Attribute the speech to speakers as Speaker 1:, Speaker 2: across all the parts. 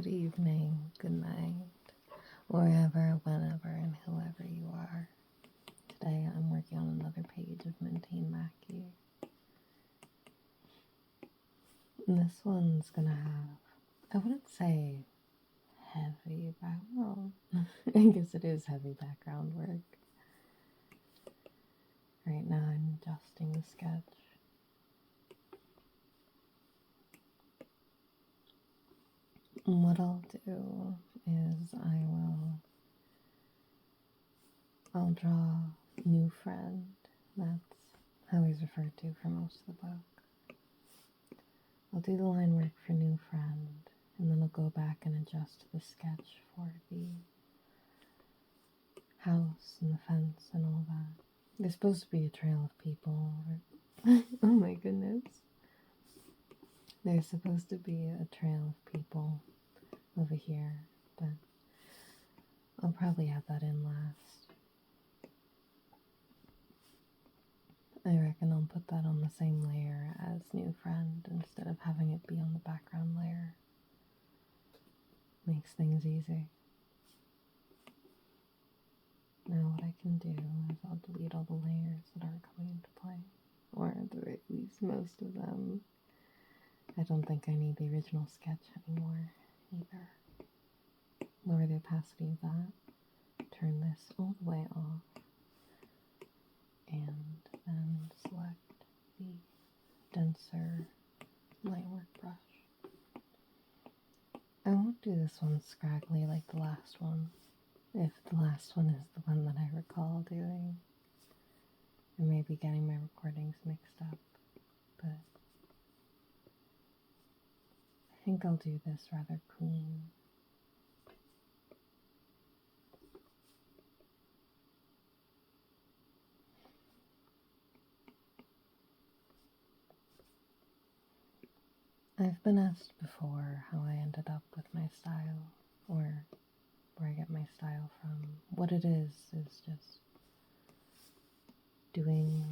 Speaker 1: good evening, good night, wherever, whenever, and whoever you are. Today I'm working on another page of Minty and Macky. And this one's gonna have, I wouldn't say heavy background. I guess it is heavy background work. Right now I'm adjusting the sketch. And what I'll do is I'll draw new friend. That's how he's referred to for most of the book. I'll do the line work for new friend, and then I'll go back and adjust the sketch for the house and the fence and all that. There's supposed to be a trail of people. Oh my goodness. There's supposed to be a trail of people over here, but I'll probably add that in last. I reckon I'll put that on the same layer as new friend instead of having it be on the background layer. Makes things easy. Now what I can do is I'll delete all the layers that aren't coming into play, or at the very least most of them. I don't think I need the original sketch anymore either. Lower the opacity of that, turn this all the way off, and then select the denser lightwork brush. I won't do this one scraggly like the last one, if the last one is the one that I recall doing. I may be getting my recordings mixed up, but I think I'll do this rather clean. I've been asked before how I ended up with my style, or where I get my style from. What it is just doing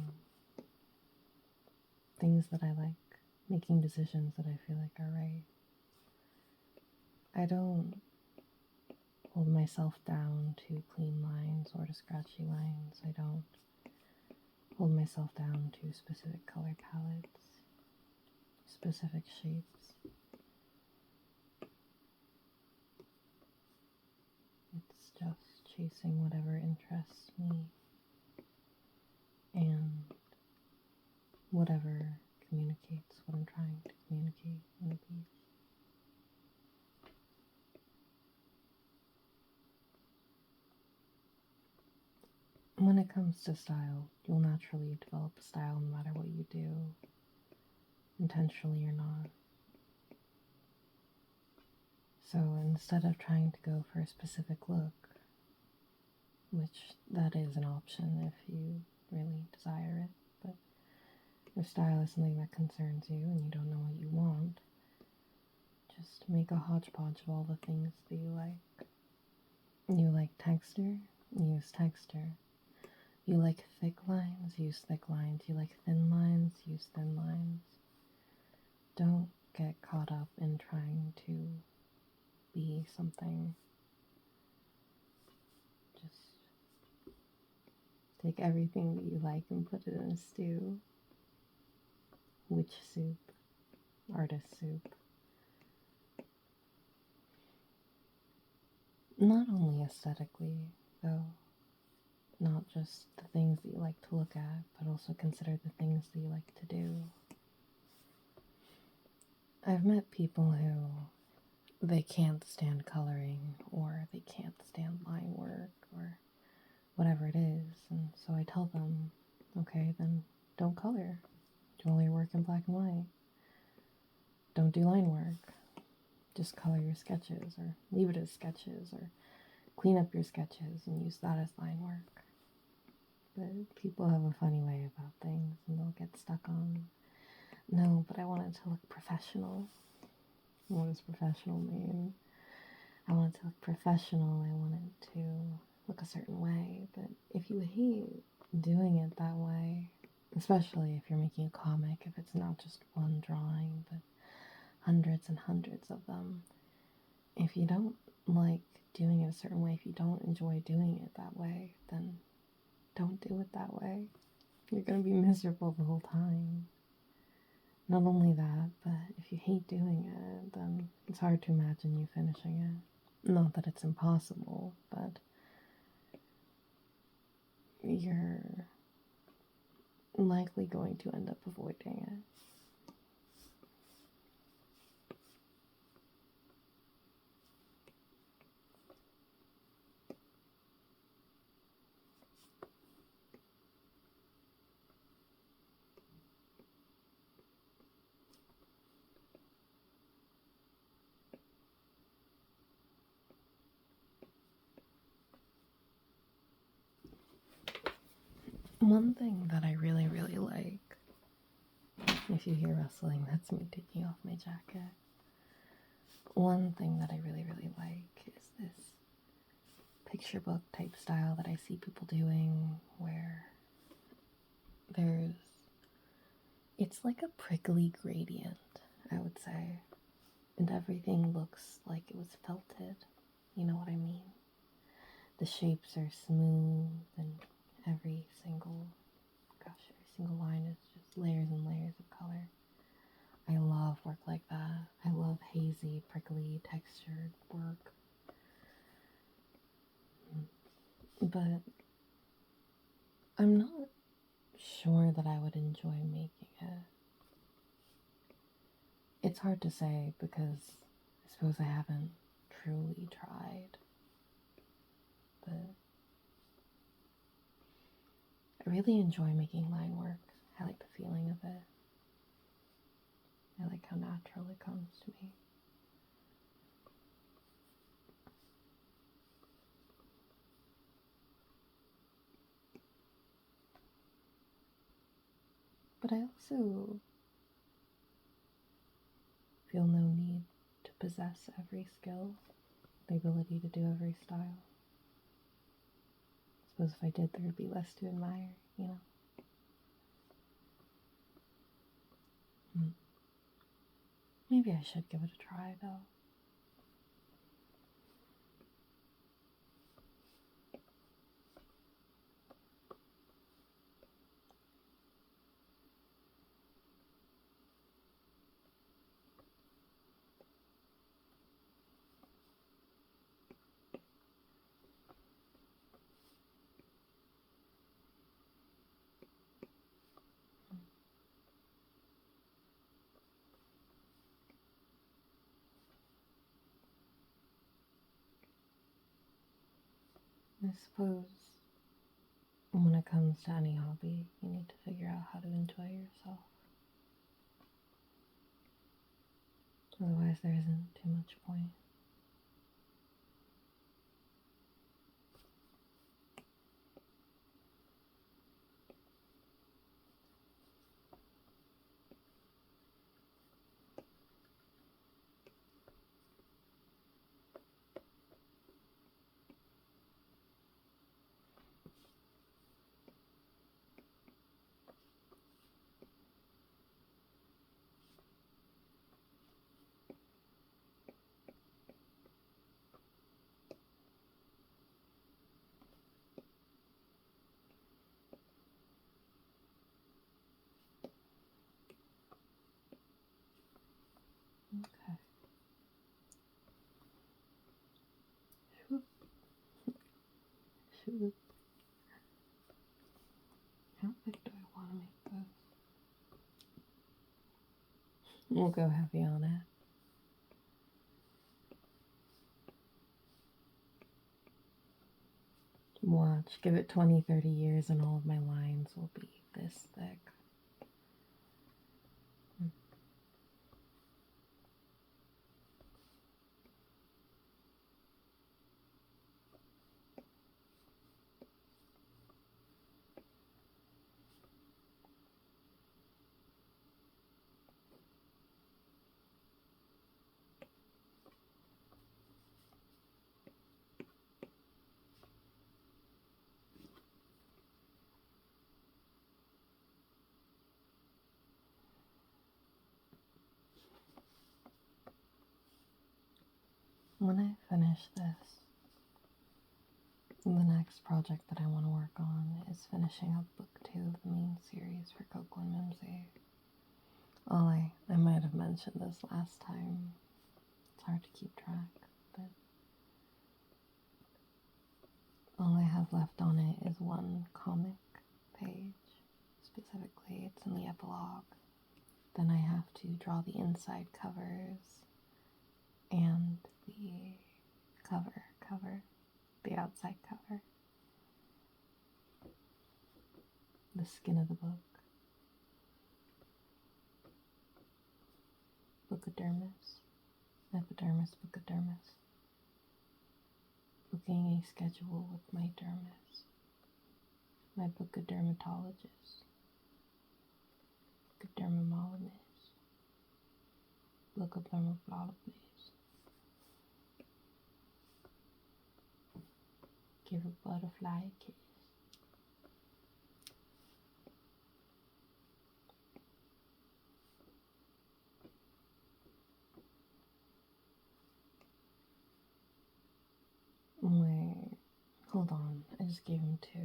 Speaker 1: things that I like, making decisions that I feel like are right. I don't hold myself down to clean lines or to scratchy lines. I don't hold myself down to specific color palettes, specific shapes. It's just chasing whatever interests me and whatever communicates what I'm trying to communicate in the piece. When it comes to style, you'll naturally develop a style no matter what you do, intentionally or not. So instead of trying to go for a specific look, which that is an option if you really desire it, but if style is something that concerns you and you don't know what you want, just make a hodgepodge of all the things that you like. You like texture? Use texture. You like thick lines? Use thick lines. You like thin lines? Use thin lines. Don't get caught up in trying to be something. Just take everything that you like and put it in a stew. Witch soup. Artist soup. Not only aesthetically, though. Not just the things that you like to look at, but also consider the things that you like to do. I've met people who they can't stand coloring, or they can't stand line work, or whatever it is, and so I tell them, okay, then don't color. Do all your work in black and white. Don't do line work. Just color your sketches, or leave it as sketches, or clean up your sketches and use that as line work. But people have a funny way about things, and they'll get stuck on, no, but I want it to look professional. What does professional mean? I want it to look professional, I want it to look a certain way, but if you hate doing it that way, especially if you're making a comic, if it's not just one drawing, but hundreds and hundreds of them, if you don't like doing it a certain way, if you don't enjoy doing it that way, then don't do it that way. You're going to be miserable the whole time. Not only that, but if you hate doing it, then it's hard to imagine you finishing it. Not that it's impossible, but you're likely going to end up avoiding it. One thing that I really, really like, if you hear rustling, that's me taking off my jacket. One thing that I really, really like is this picture book type style that I see people doing where it's like a prickly gradient, I would say, and everything looks like it was felted. You know what I mean? The shapes are smooth and every single line is just layers and layers of color. I love work like that. I love hazy, prickly, textured work. But I'm not sure that I would enjoy making it. It's hard to say because I suppose I haven't truly tried. But I really enjoy making line work. I like the feeling of it. I like how natural it comes to me. But I also feel no need to possess every skill, the ability to do every style. I suppose if I did, there would be less to admire, you know? Maybe I should give it a try, though. I suppose when it comes to any hobby, you need to figure out how to enjoy yourself. Otherwise, there isn't too much point. Okay. Shoot. How big do I want to make this? We'll go heavy on it. Watch, give it 20, 30 years and all of my lines will be this thick. when I finish this, the next project that I want to work on is finishing up book 2 of the main series for Coco and Mimsy. Oh, I might have mentioned this last time. It's hard to keep track, but all I have left on it is one comic page. Specifically, it's in the epilogue. Then I have to draw the inside covers and the cover, the outside cover, the skin of the book, bookodermis, epidermis, bookodermis, booking a schedule with my dermis, my bookodermatologist, bookodermologist, bookodermatologist. Give a butterfly a kiss. Wait, hold on. I just gave him 2.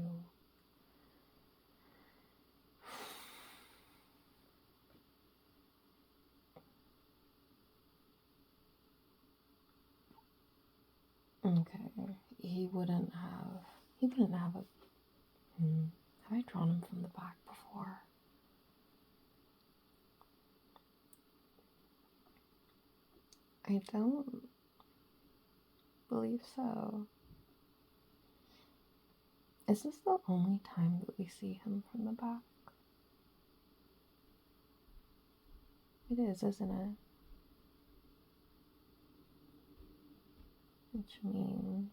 Speaker 1: Okay, he wouldn't have a, have I drawn him from the back before? I don't believe so. Is this the only time that we see him from the back? It is, isn't it? Which means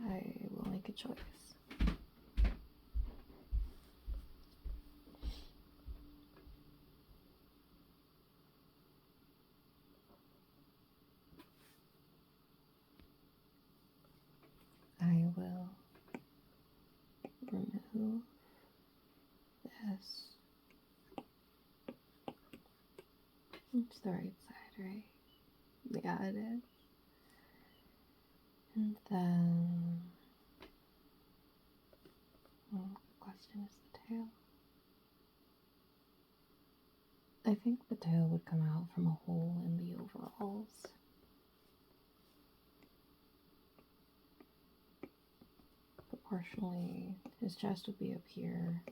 Speaker 1: I will make a choice. I will remove this. It's the right side, right? Yeah, it is. And then, the question is the tail. I think the tail would come out from a hole in the overalls. Proportionally, his chest would be up here.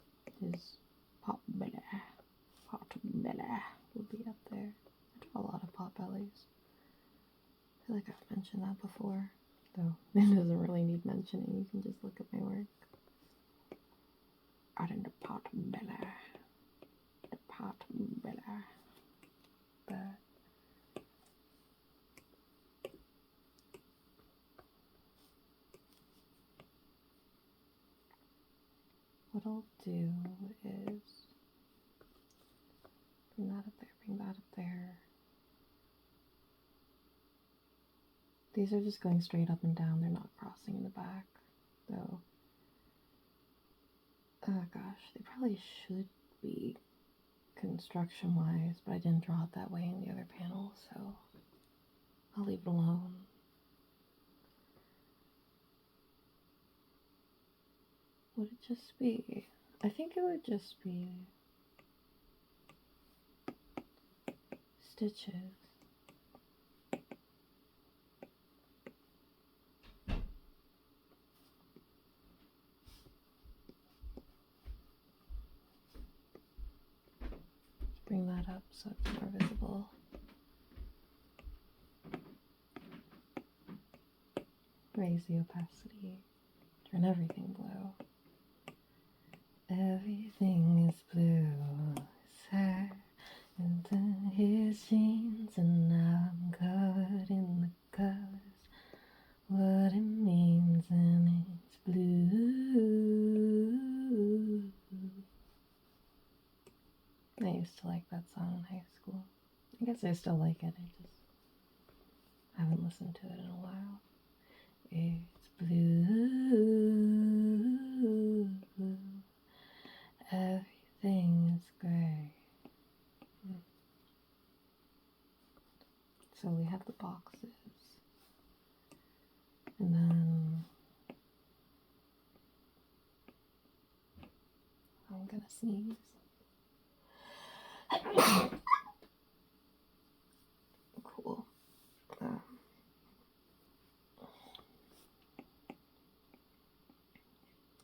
Speaker 1: His pot belly would be up there. I draw a lot of pot bellies. I feel like I've mentioned that before, though it doesn't really need mentioning. You can just look at my work. Out in the pot belly. The pot belly. What I'll do is bring that up there, bring that up there. These are just going straight up and down, they're not crossing in the back, though. Oh gosh, they probably should be construction-wise, but I didn't draw it that way in the other panel, so I'll leave it alone. Would it just be? I think it would just be stitches. Bring that up so it's more visible. Raise the opacity. Turn everything blue. Everything is blue. His hair into his jeans, and now I'm covered in the colors. What it means, and it's blue. I used to like that song in high school. I guess I still like it. I just haven't listened to it in a while. It's blue. Everything is gray. So we have the boxes. And then I'm gonna sneeze. Cool.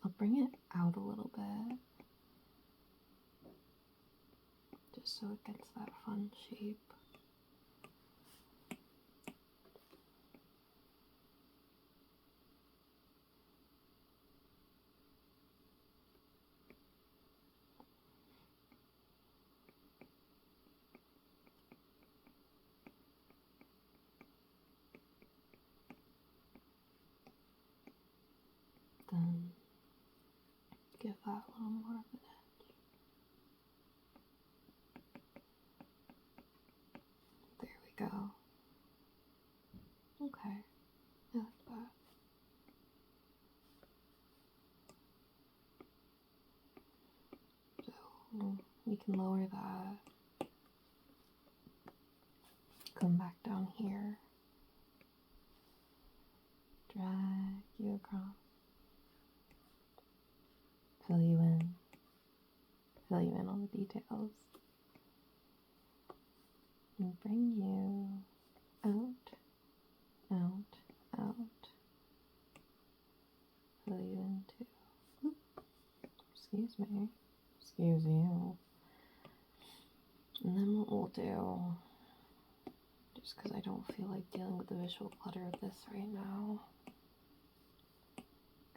Speaker 1: I'll bring it out a little bit, just so it gets that fun shape. Then give that a little more of an edge. There we go. Okay, I like that. So we can lower that. Come back down here. Drag you across. Fill you in. Fill you in on the details. And bring you out, out, out. Fill you in too. Excuse me. Excuse you. And then what we'll do, just because I don't feel like dealing with the visual clutter of this right now,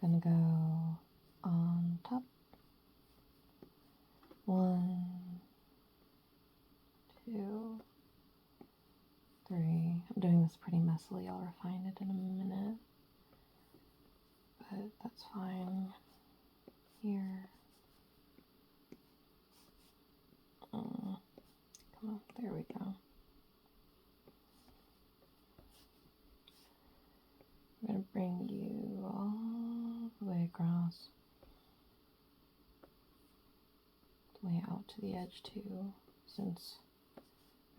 Speaker 1: gonna go on top. 1, 2, 3. I'm doing this pretty messily. I'll refine it in a minute, but that's fine. Here. Come on, there we go. I'm gonna bring you all the way across. Way out to the edge too, since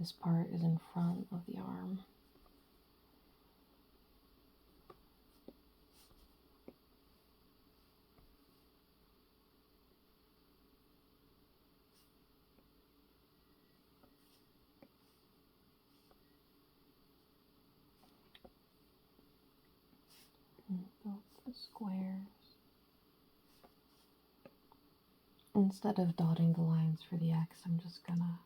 Speaker 1: this part is in front of the arm. And build the squares. Instead of dotting the lines for the X, I'm just gonna,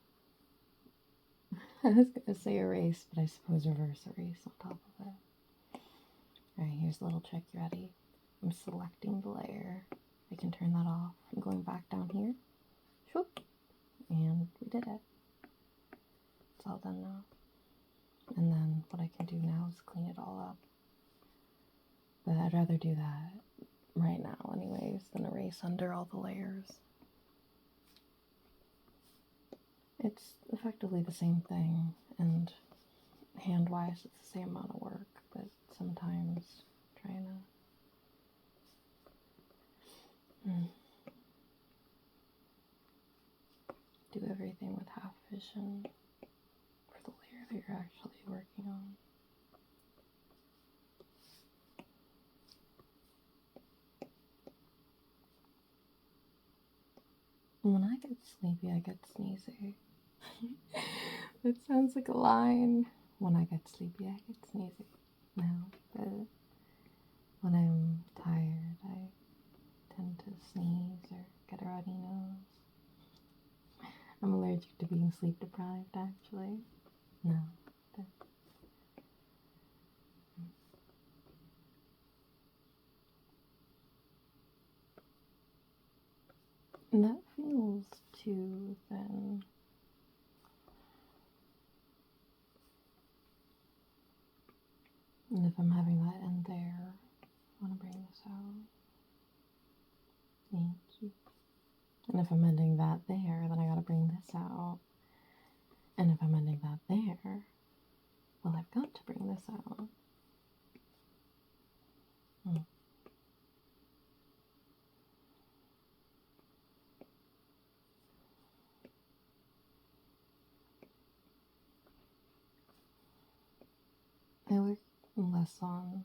Speaker 1: I was gonna say erase, but I suppose reverse erase on top of it. Alright, here's a little trick. You ready? I'm selecting the layer. I can turn that off. I'm going back down here. Shoop. And we did it. It's all done now. And then what I can do now is clean it all up. But I'd rather do that right now anyways than erase under all the layers. It's effectively the same thing, and hand-wise it's the same amount of work, but sometimes trying to do everything with half vision for the layer that you're actually working on. When I get sleepy, I get sneezy. That sounds like a line. When I get sleepy, I get sneezy. No, but when I'm tired, I tend to sneeze or get a runny nose. I'm allergic to being sleep deprived, actually. No. But that feels too thin. And if I'm having that end there, I want to bring this out. Thank you. And if I'm ending that there, then I gotta bring this out. And if I'm ending that there, well, I've got to bring this out. I work less on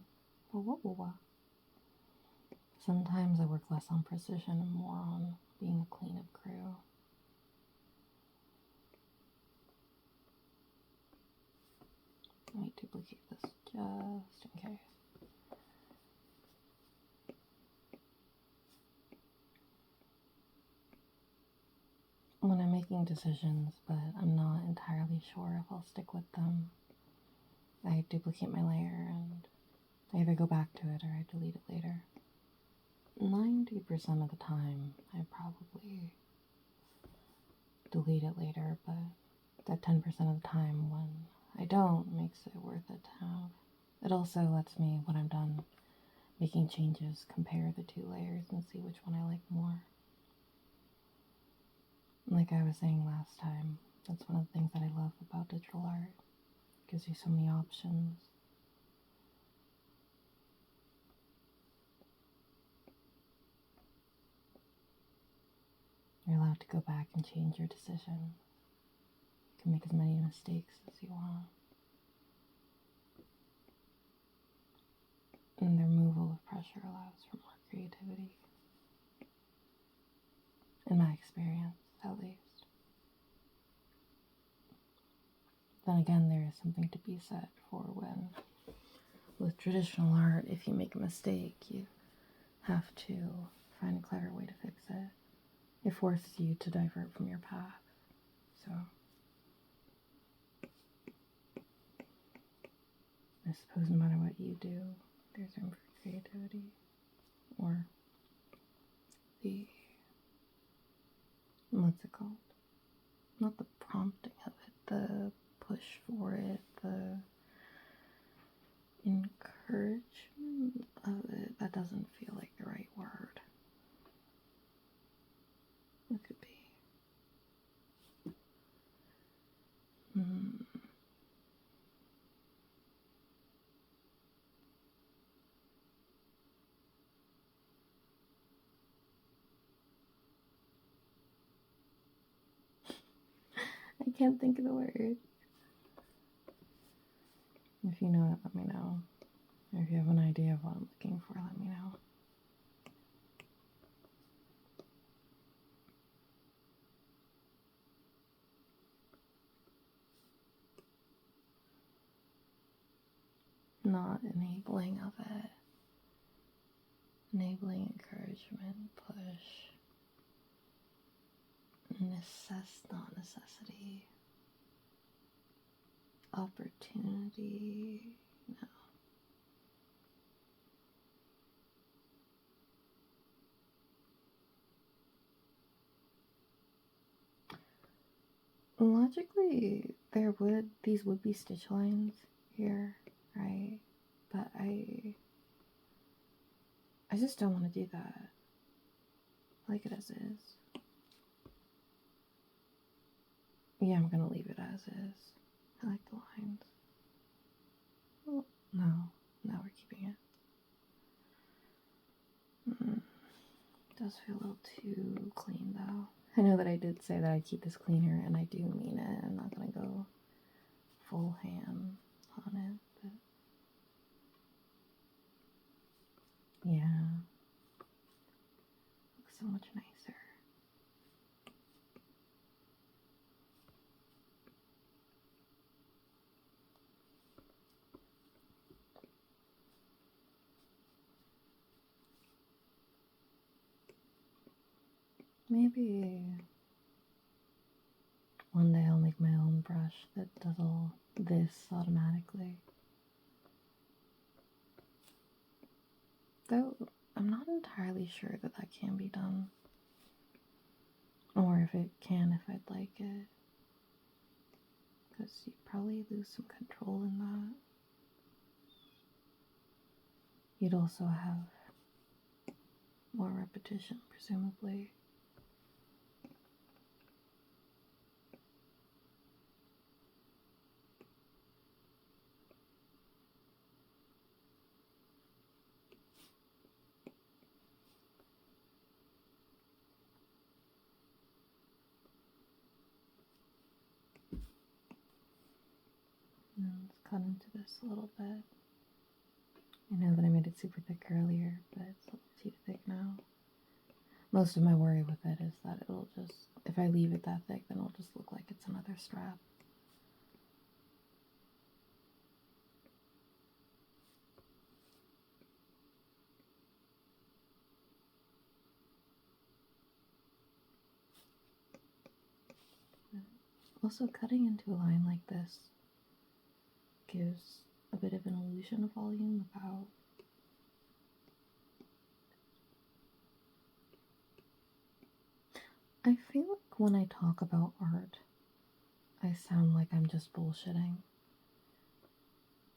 Speaker 1: sometimes I work less on precision and more on being a cleanup crew. Let me duplicate this just in case. When I'm making decisions, but I'm not entirely sure if I'll stick with them, I duplicate my layer and I either go back to it or I delete it later. 90% of the time, I probably delete it later, but that 10% of the time when I don't makes it worth it to have. It also lets me, when I'm done making changes, compare the two layers and see which one I like more. Like I was saying last time, that's one of the things that I love about digital art. It gives you so many options. You're allowed to go back and change your decision. You can make as many mistakes as you want. And the removal of pressure allows for more creativity. In my experience, at least. Then again, there is something to be said for when, with traditional art, if you make a mistake, you have to find a clever way to fix it. It forces you to divert from your path. So, I suppose no matter what you do, there's room for creativity. Or what's it called? Not the prompting of it, the push for it, the encouragement of it. That doesn't feel like the right word. It could be. I can't think of the word. If you know it, let me know. Or if you have an idea of what I'm looking for, let me know. Not enabling of it. Enabling, encouragement, push. Not necessity. Opportunity. No. Logically, these would be stitch lines here, right? But I just don't want to do that. I like it as is. Yeah, I'm gonna leave it as is. I like the lines. Oh, no, now we're keeping it. It does feel a little too clean though. I know that I did say that I'd keep this cleaner, and I do mean it. I'm not gonna go full ham on it, but yeah, looks so much nicer. Maybe one day I'll make my own brush that does all this automatically. Though I'm not entirely sure that that can be done. Or if it can, if I'd like it. Because you'd probably lose some control in that. You'd also have more repetition, presumably. And it's cut into this a little bit. I know that I made it super thick earlier, but it's a little too thick now. Most of my worry with it is that it'll just, if I leave it that thick, then it'll just look like it's another strap. Also, cutting into a line like this gives a bit of an illusion of volume without. I feel like when I talk about art, I sound like I'm just bullshitting.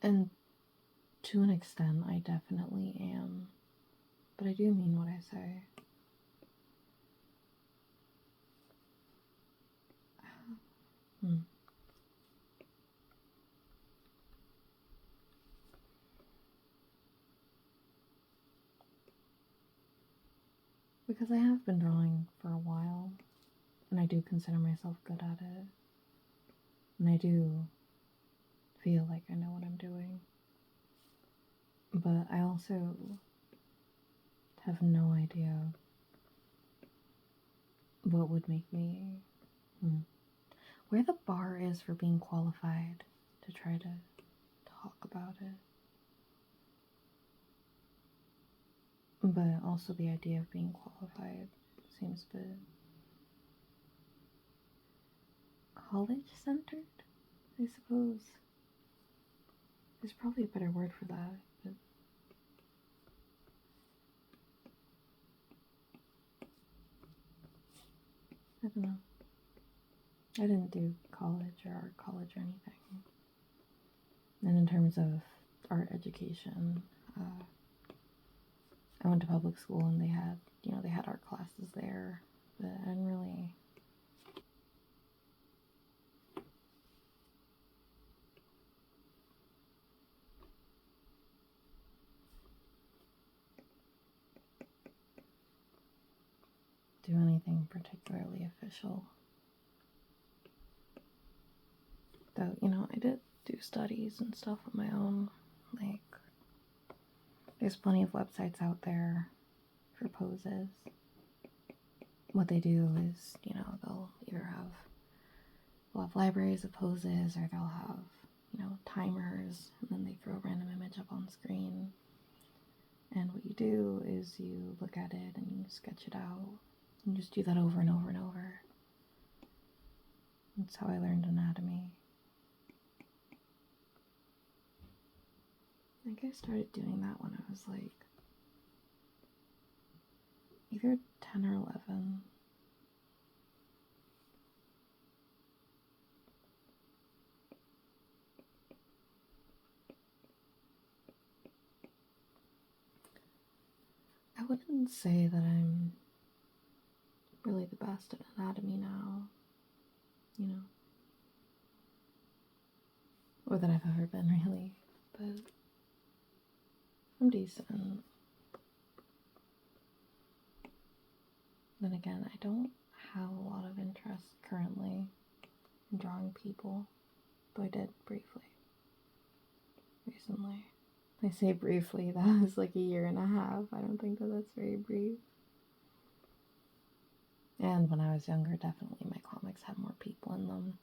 Speaker 1: And to an extent, I definitely am. But I do mean what I say. Because I have been drawing for a while, and I do consider myself good at it. And I do feel like I know what I'm doing. But I also have no idea what would make me... where the bar is for being qualified to try to talk about it. But also the idea of being qualified seems a bit college-centered, I suppose. There's probably a better word for that, but I don't know. I didn't do college or art college or anything. And in terms of art education, I went to public school and they had art classes there, but I didn't really... do anything particularly official. Though, I did do studies and stuff on my own. Like, there's plenty of websites out there for poses. What they do is, they'll either have libraries of poses, or they'll have, timers, and then they throw a random image up on screen. And what you do is you look at it and you sketch it out. And just do that over and over and over. That's how I learned anatomy. I think I started doing that when I was like either 10 or 11. I wouldn't say that I'm really the best at anatomy now, or that I've ever been, really, but I'm decent. Then again, I don't have a lot of interest currently in drawing people, though I did briefly, recently. I say briefly, that was like a year and a half. I don't think that that's very brief. And when I was younger, definitely my comics had more people in them.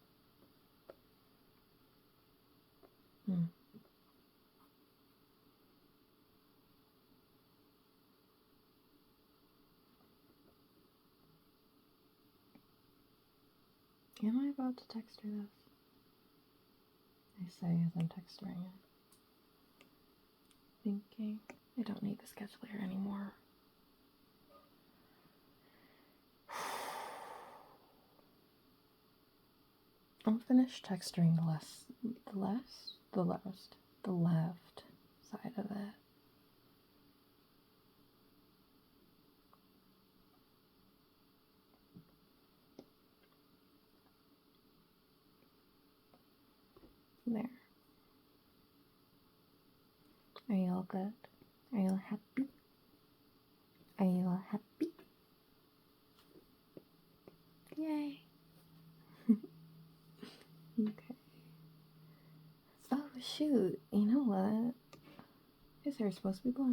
Speaker 1: Am I about to texture this? I say as I'm texturing it. Thinking, I don't need the sketch layer anymore. I'll finish texturing the left side of it. There. Are you all good? Are you all happy? Are you all happy? Yay! Okay. Oh shoot, you know what? His hair's supposed to be black.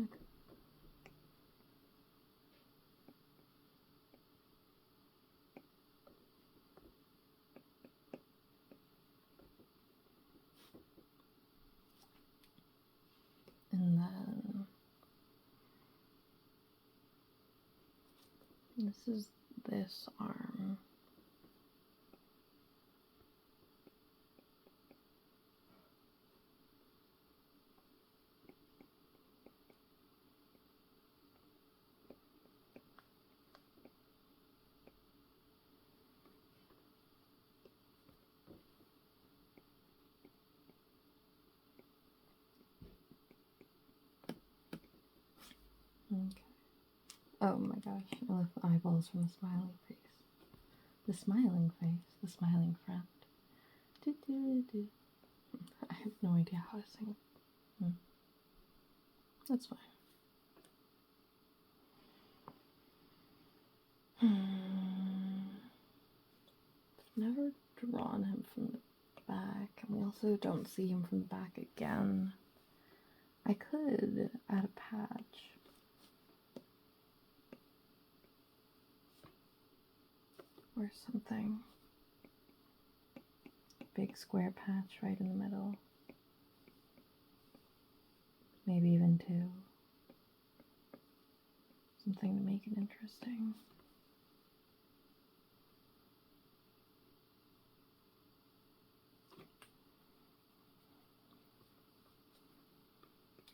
Speaker 1: And then this is this arm. Okay. Oh my gosh, I left the eyeballs from the smiling face. The smiling face, the smiling friend. Do, do, do. I have no idea how to sing. That's fine. I've never drawn him from the back, and we also don't see him from the back again. I could add a patch. Or something. Big square patch right in the middle. Maybe even two. Something to make it interesting.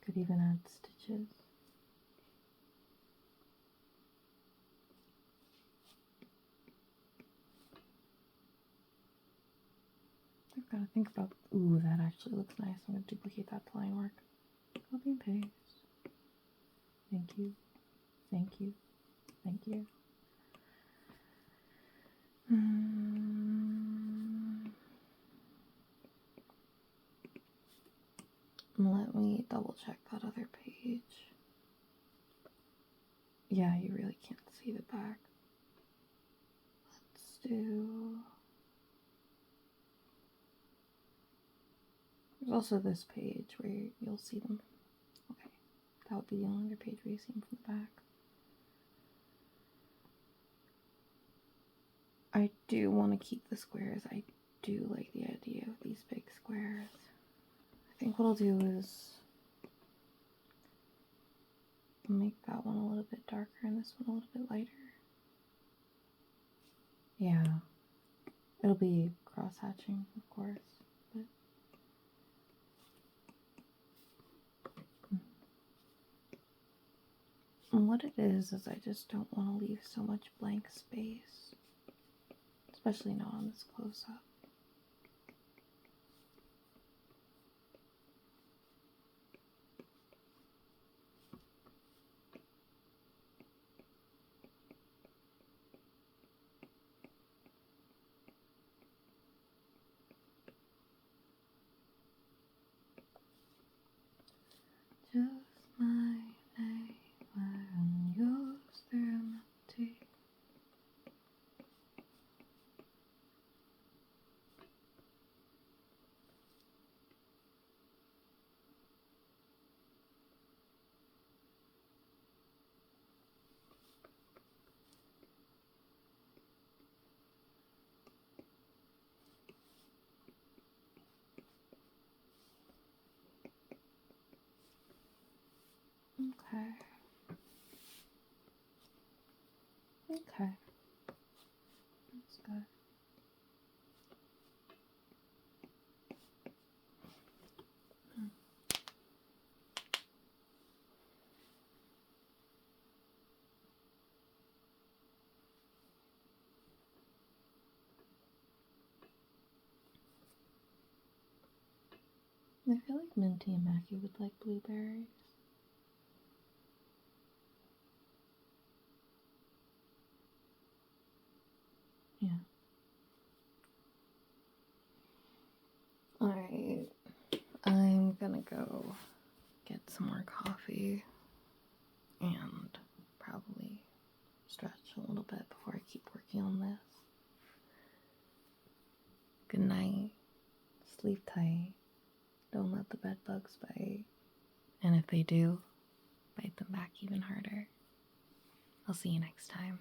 Speaker 1: Could even add stitches. I've got to think about, ooh, that actually looks nice. I'm going to duplicate that to line work. Copy and paste. Thank you. Thank you. Thank you. Let me double check that other page. Yeah, you really can't see the back. Let's do... There's also this page where you'll see them. Okay, that would be the only other page where you see them from the back. I do want to keep the squares. I do like the idea of these big squares. I think what I'll do is make that one a little bit darker and this one a little bit lighter. Yeah, it'll be cross-hatching, of course. And what it is I just don't want to leave so much blank space, especially not on this close-up. Just my name and yours, they're empty. Okay. Okay. That's good. I feel like Minty and Macky would like blueberries. Yeah. Alright. I'm gonna go get some more coffee and probably stretch a little bit before I keep working on this. Good night. Sleep tight. Don't let the bed bugs bite. And if they do, bite them back even harder. I'll see you next time.